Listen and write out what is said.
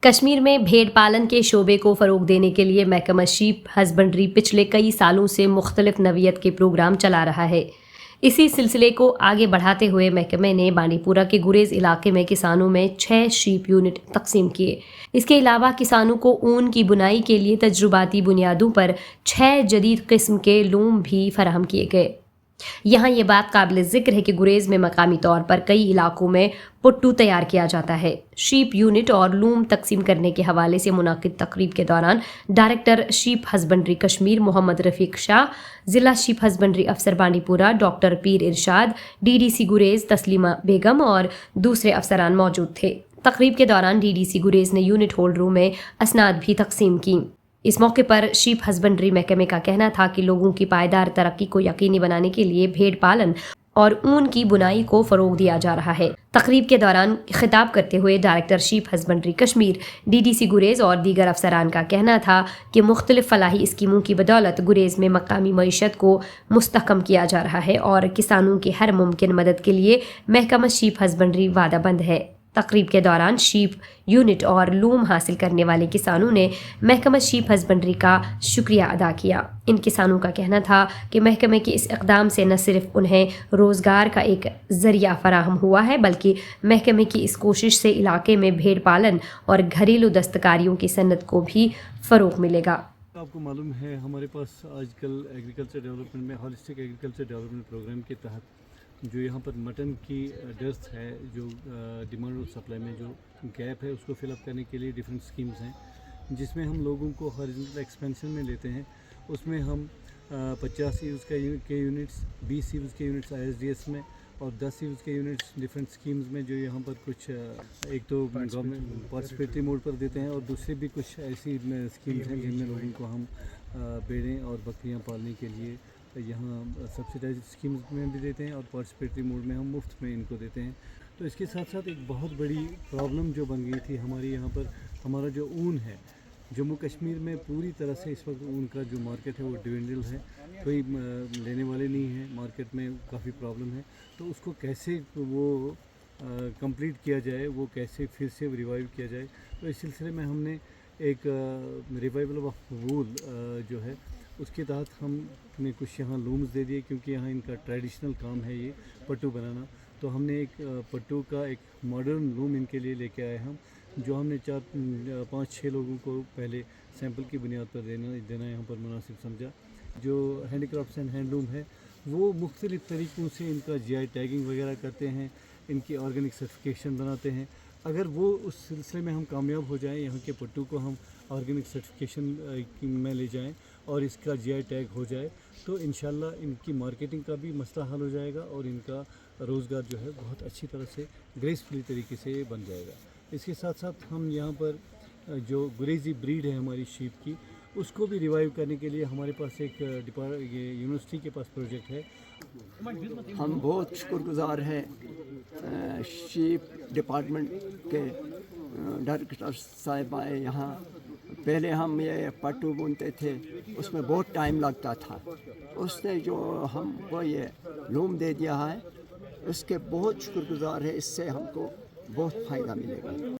کشمیر میں بھیڑ پالن کے شعبے کو فروغ دینے کے لیے محکمہ شیپ ہسبنڈری پچھلے کئی سالوں سے مختلف نوعیت کے پروگرام چلا رہا ہے۔ اسی سلسلے کو آگے بڑھاتے ہوئے محکمے نے بانڈی پورہ کے گریز علاقے میں کسانوں میں 6 شیپ یونٹ تقسیم کیے۔ اس کے علاوہ کسانوں کو اون کی بنائی کے لیے تجرباتی بنیادوں پر 6 جدید قسم کے لوم بھی فراہم کیے گئے۔ یہاں یہ بات قابل ذکر ہے کہ گریز میں مقامی طور پر کئی علاقوں میں پٹو تیار کیا جاتا ہے۔ شیپ یونٹ اور لوم تقسیم کرنے کے حوالے سے منعقد تقریب کے دوران ڈائریکٹر شیپ ہسبنڈری کشمیر محمد رفیق شاہ، ضلع شیپ ہسبنڈری افسر بانڈی پورہ ڈاکٹر پیر ارشاد، ڈی ڈی سی گریز تسلیمہ بیگم اور دوسرے افسران موجود تھے۔ تقریب کے دوران ڈی ڈی سی گریز نے یونٹ ہولڈروں میں اسناد بھی تقسیم کی۔ اس موقع پر شیپ ہسبنڈری محکمے کا کہنا تھا کہ لوگوں کی پائیدار ترقی کو یقینی بنانے کے لیے بھیڑ پالن اور اون کی بنائی کو فروغ دیا جا رہا ہے۔ تقریب کے دوران خطاب کرتے ہوئے director sheep husbandry Kashmir, D D C Gurez اور دیگر افسران کا کہنا تھا کہ مختلف فلاحی اسکیموں کی بدولت گریز میں مقامی معیشت کو مستحکم کیا جا رہا ہے اور کسانوں کی ہر ممکن مدد کے لیے محکمہ شیپ ہسبنڈری وعدہ بند ہے۔ تقریب کے دوران شیپ یونٹ اور لوم حاصل کرنے والے کسانوں نے محکمہ شیپ ہسبنڈری کا شکریہ ادا کیا۔ ان کسانوں کا کہنا تھا کہ محکمے کے اس اقدام سے نہ صرف انہیں روزگار کا ایک ذریعہ فراہم ہوا ہے بلکہ محکمے کی اس کوشش سے علاقے میں بھیڑ پالن اور گھریلو دستکاریوں کی صنعت کو بھی فروغ ملے گا۔ آپ کو معلوم ہے ہمارے پاس آج کل ایگریکلچر ڈیولپمنٹ میں ہالسٹک ایگریکلچر ڈیولپمنٹ پروگرام کے تحت جو یہاں پر مٹن کی ڈیرتھ ہے، جو ڈیمانڈ اور سپلائی میں جو گیپ ہے، اس کو فل اپ کرنے کے لیے ڈیفرنٹ اسکیمز ہیں، جس میں ہم لوگوں کو ہارزنٹل ایکسپینشن میں لیتے ہیں۔ اس میں ہم 50 ایوز کے یونٹس، 20 ایوز کے units I S D S میں اور 10 ایوز کے یونٹس ڈفرینٹ اسکیمز میں جو یہاں پر کچھ ایک تو گورنمنٹ پارٹیسپیٹری موڈ پر دیتے ہیں اور دوسری بھی کچھ ایسی اسکیمز ہیں جن میں لوگوں کو ہم بھیڑیں اور بکریاں پالنے کے لیے یہاں سبسڈائز اسکیمز میں بھی دیتے ہیں اور پارٹیسپیٹری موڈ میں ہم مفت میں ان کو دیتے ہیں۔ تو اس کے ساتھ ساتھ ایک بہت بڑی پرابلم جو بن گئی تھی ہماری یہاں پر، ہمارا جو اون ہے جموں کشمیر میں پوری طرح سے اس وقت اون کا جو مارکیٹ ہے وہ ڈیونڈل ہے، کوئی لینے والے نہیں ہیں، مارکیٹ میں کافی پرابلم ہے۔ تو اس کو کیسے وہ کمپلیٹ کیا جائے، وہ کیسے پھر سے ریوائیو کیا جائے، تو اس سلسلے میں ہم نے ایک ریوائول آف وول جو ہے اس کے تحت ہم نے کچھ یہاں لومز دے دیے، کیونکہ یہاں ان کا ٹریڈیشنل کام ہے یہ پٹو بنانا۔ تو ہم نے ایک پٹو کا ایک ماڈرن لوم ان کے لیے لے کے آئے ہم، جو ہم نے 4-5-6 لوگوں کو پہلے سیمپل کی بنیاد پر دینا یہاں پر مناسب سمجھا۔ جو handy crafts and hand loom ہے وہ مختلف طریقوں سے ان کا جی آئی ٹیگنگ وغیرہ کرتے ہیں، ان کی آرگینک سرٹیفکیشن بناتے ہیں۔ اگر وہ اس سلسلے میں ہم کامیاب ہو جائیں، یہاں کے پٹو کو ہم آرگینک سرٹیفکیشن میں لے جائیں اور اس کا جی آئی ٹیگ ہو جائے، تو انشاءاللہ ان کی مارکیٹنگ کا بھی مسئلہ حل ہو جائے گا اور ان کا روزگار جو ہے بہت اچھی طرح سے گریسفلی طریقے سے بن جائے گا۔ اس کے ساتھ ساتھ ہم یہاں پر جو گریزی بریڈ ہے ہماری شیپ کی، اس کو بھی ریوائیو کرنے کے لیے ہمارے پاس ایک یونیورسٹی کے پاس پروجیکٹ ہے۔ ہم بہت شکر گزار ہیں شیپ ڈپارٹمنٹ کے ڈائریکٹر صاحب آئے یہاں۔ پہلے ہم یہ پٹو بنتے تھے، اس میں بہت ٹائم لگتا تھا، اس نے جو ہم کو یہ لوم دے دیا ہے اس کے بہت شکر گزار ہے، اس سے ہم کو بہت فائدہ ملے گا۔